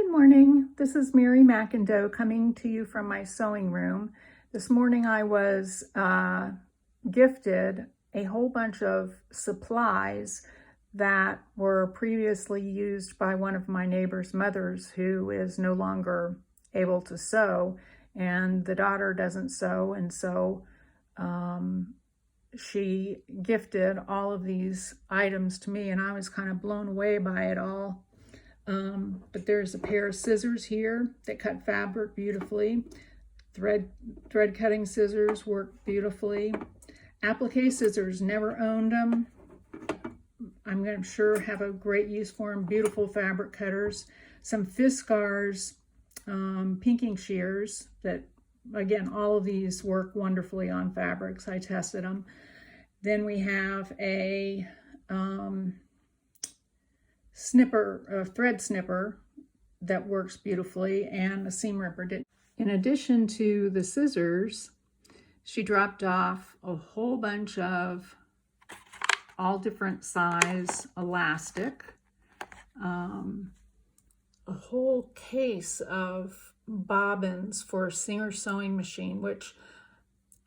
Good morning. This is Mary McIndoe coming to you from my sewing room. This morning I was gifted a whole bunch of supplies that were previously used by one of my neighbor's mothers who is no longer able to sew, and the daughter doesn't sew, and so she gifted all of these items to me, and I was kind of blown away by it all. But there's a pair of scissors here that cut fabric beautifully. Thread cutting scissors work beautifully. Applique scissors, never owned them. I'm sure have a great use for them. Beautiful fabric cutters. Some Fiskars pinking shears that, again, all of these work wonderfully on fabrics. I tested them. Then we have a thread snipper that works beautifully, and a seam ripper. In addition to the scissors, she dropped off a whole bunch of all different size elastic, a whole case of bobbins for a Singer sewing machine, which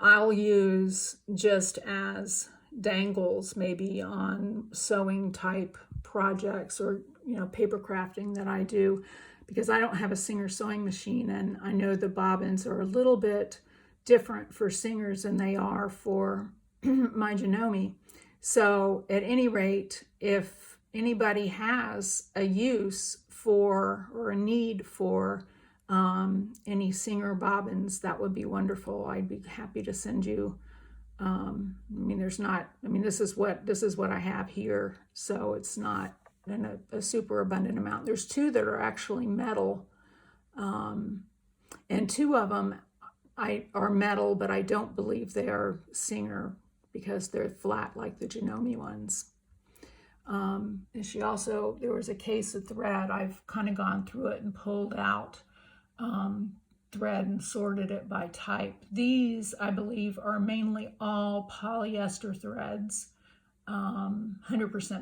I'll use just as dangles maybe on sewing type projects or paper crafting that I do, because I don't have a Singer sewing machine, and I know the bobbins are a little bit different for Singers than they are for my Janome. So at any rate, if anybody has a use for or a need for any Singer bobbins, that would be wonderful. I'd be happy to send you. This is what I have here, so it's not in a super abundant amount. There's two that are actually metal, and two of them are metal, but I don't believe they are Singer because they're flat like the Janome ones. And there was a case of thread. I've kind of gone through it and pulled out thread and sorted it by type. These, I believe, are mainly all polyester threads, 100%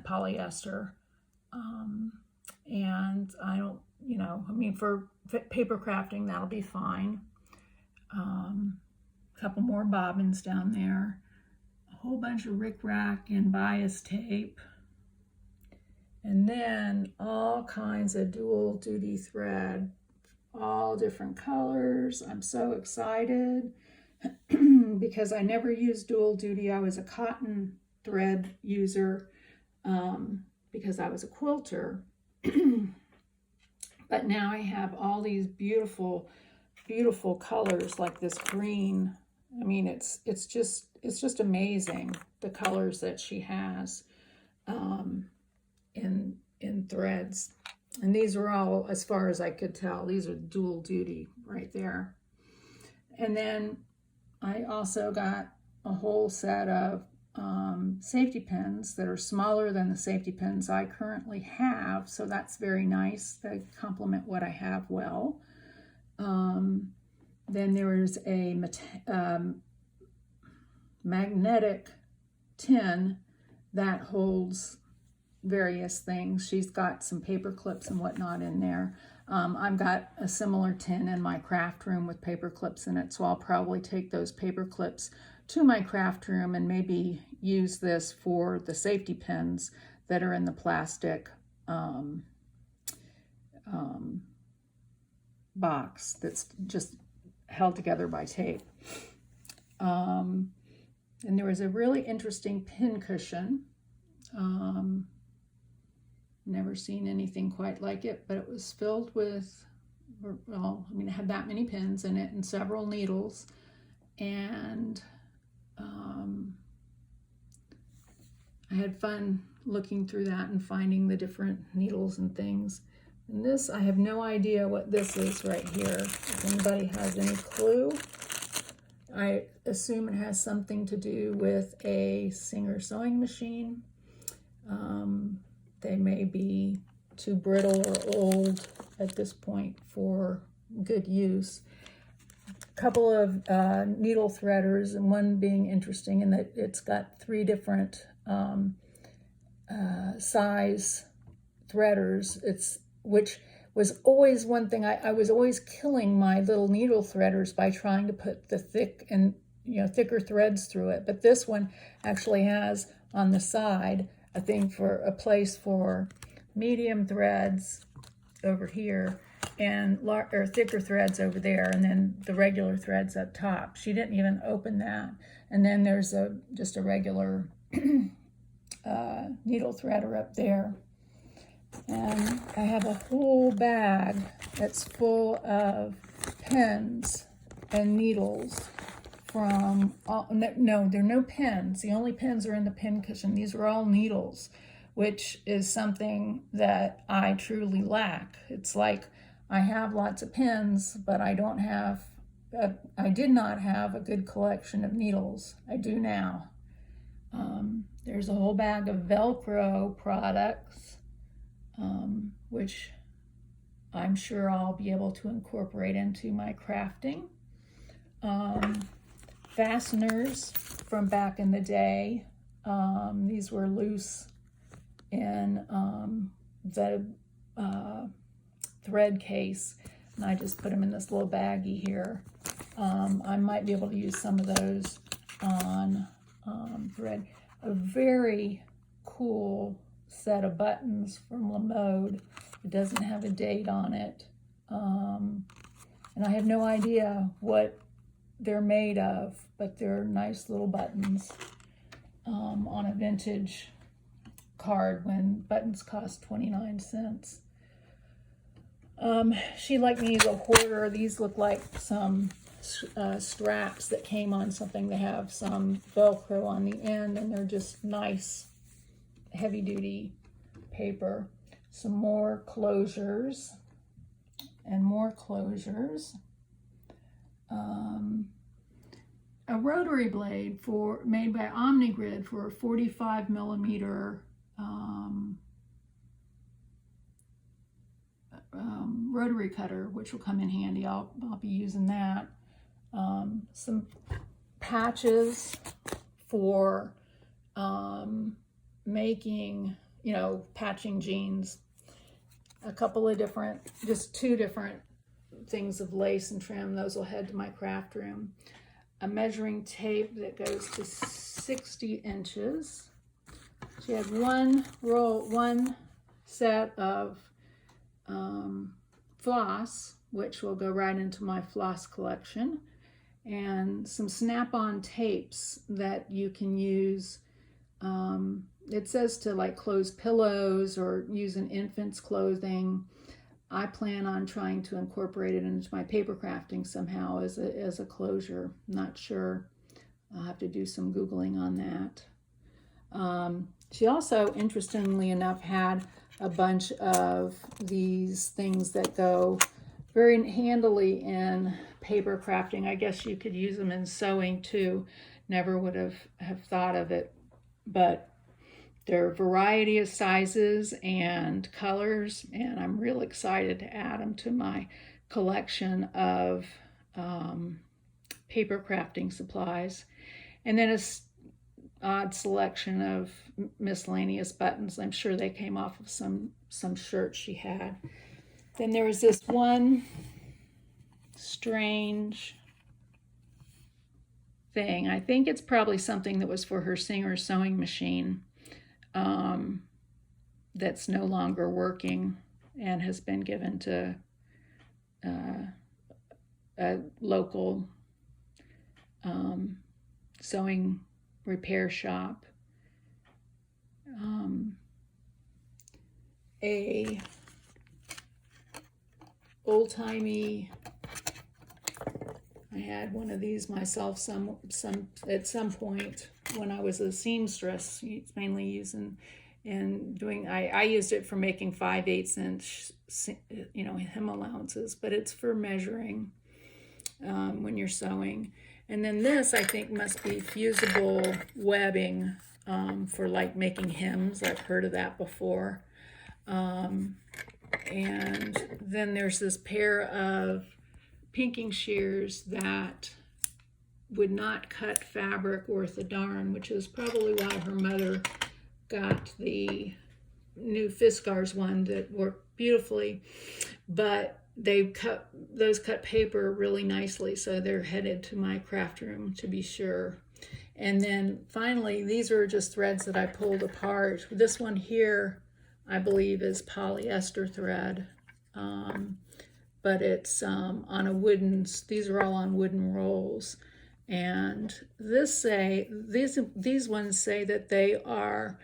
polyester. And I don't, for paper crafting, that'll be fine. A couple more bobbins down there, a whole bunch of rickrack and bias tape, and then all kinds of dual duty thread, all different colors. I'm so excited because I never used dual duty. I was a cotton thread user because I was a quilter. But now I have all these beautiful, beautiful colors like this green. I mean, it's just amazing, the colors that she has in threads. And these are all, as far as I could tell, these are dual duty right there. And then I also got a whole set of safety pins that are smaller than the safety pins I currently have. So that's very nice. They complement what I have well. Then there is a magnetic tin that holds various things. She's got some paper clips and whatnot in there. I've got a similar tin in my craft room with paper clips in it, so I'll probably take those paper clips to my craft room and maybe use this for the safety pins that are in the plastic box that's just held together by tape. And there was a really interesting pin cushion. Never seen anything quite like it, but it was filled with, it had that many pins in it and several needles. And I had fun looking through that and finding the different needles and things. And this, I have no idea what this is right here. If anybody has any clue, I assume it has something to do with a Singer sewing machine. They may be too brittle or old at this point for good use. A couple of needle threaders, and one being interesting in that it's got 3 different size threaders. Which was always one thing. I was always killing my little needle threaders by trying to put the thick and thicker threads through it. But this one actually has on the side a thing for a place for medium threads over here and or thicker threads over there, and then the regular threads up top. She didn't even open that. And then there's just a regular needle threader up there. And I have a whole bag that's full of pins and needles from, no, there are no pins. The only pins are in the pin cushion. These are all needles, which is something that I truly lack. It's like I have lots of pins, but I did not have a good collection of needles. I do now. There's a whole bag of Velcro products, which I'm sure I'll be able to incorporate into my crafting. Fasteners from back in the day. These were loose in the thread case, and I just put them in this little baggie here. I might be able to use some of those on thread. A very cool set of buttons from LaMode. It doesn't have a date on it, and I have no idea what they're made of, but they're nice little buttons on a vintage card when buttons cost 29 cents. She, like me, is a hoarder. These look like some straps that came on something. They have some Velcro on the end, and they're just nice, heavy-duty paper. Some more closures and more closures. A rotary blade made by Omnigrid for a 45 millimeter rotary cutter, which will come in handy. I'll be using that. Some patches for making, patching jeans. A couple of just two different things of lace and trim. Those will head to my craft room. A measuring tape that goes to 60 inches. She had one set of floss, which will go right into my floss collection, and some snap-on tapes that you can use. It says to close pillows or use an infant's clothing. I plan on trying to incorporate it into my paper crafting somehow as a closure. Not sure. I'll have to do some Googling on that. She also, interestingly enough, had a bunch of these things that go very handily in paper crafting. I guess you could use them in sewing too. Never would have thought of it, but there are a variety of sizes and colors, and I'm real excited to add them to my collection of paper crafting supplies. And then an odd selection of miscellaneous buttons. I'm sure they came off of some shirts she had. Then there was this one strange thing. I think it's probably something that was for her Singer sewing machine. That's no longer working and has been given to a local sewing repair shop. A old-timey, I had one of these myself at some point when I was a seamstress. It's mainly using and doing, I used it for making 5/8 inch hem allowances, but it's for measuring when you're sewing. And then this, I think, must be fusible webbing for making hems. I've heard of that before. And then there's this pair of pinking shears that would not cut fabric worth a darn, which is probably why her mother got the new Fiskars one that beautifully, but they cut those cut paper really nicely, so they're headed to my craft room to be sure. And then finally, these are just threads that I pulled apart. This one here, I believe, is polyester thread, but it's on a wooden, these are all on wooden rolls. And these ones say that they are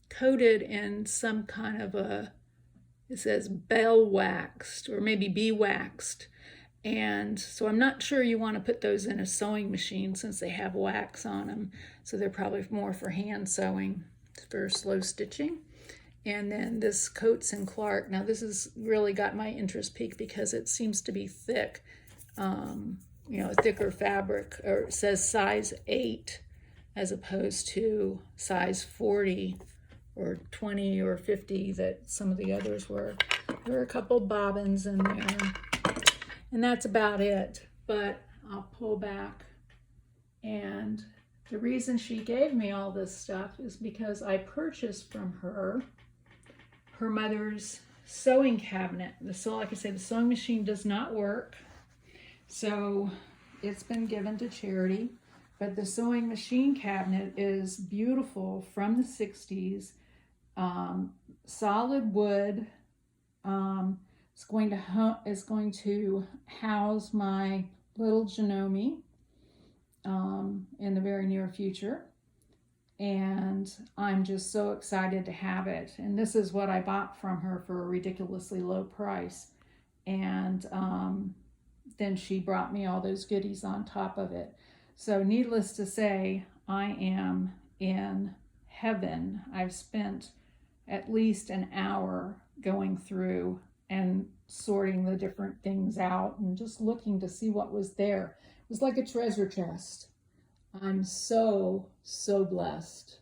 coated in some kind of it says bell waxed or maybe bee waxed. And so I'm not sure you want to put those in a sewing machine since they have wax on them. So they're probably more for hand sewing, for slow stitching. And then this Coats and Clark. Now this has really got my interest peaked because it seems to be thick, thicker fabric, or it says size 8 as opposed to size 40 or 20 or 50 that some of the others were. There are a couple bobbins in there. And that's about it, but I'll pull back. And the reason she gave me all this stuff is because I purchased from her mother's sewing cabinet. So like I say, the sewing machine does not work. So it's been given to charity, but the sewing machine cabinet is beautiful, from the 60s, solid wood. Is going to house my little Janome in the very near future. And I'm just so excited to have it. And this is what I bought from her for a ridiculously low price. And then she brought me all those goodies on top of it. So needless to say, I am in heaven. I've spent at least an hour going through and sorting the different things out and just looking to see what was there. It was like a treasure chest. I'm so, so blessed.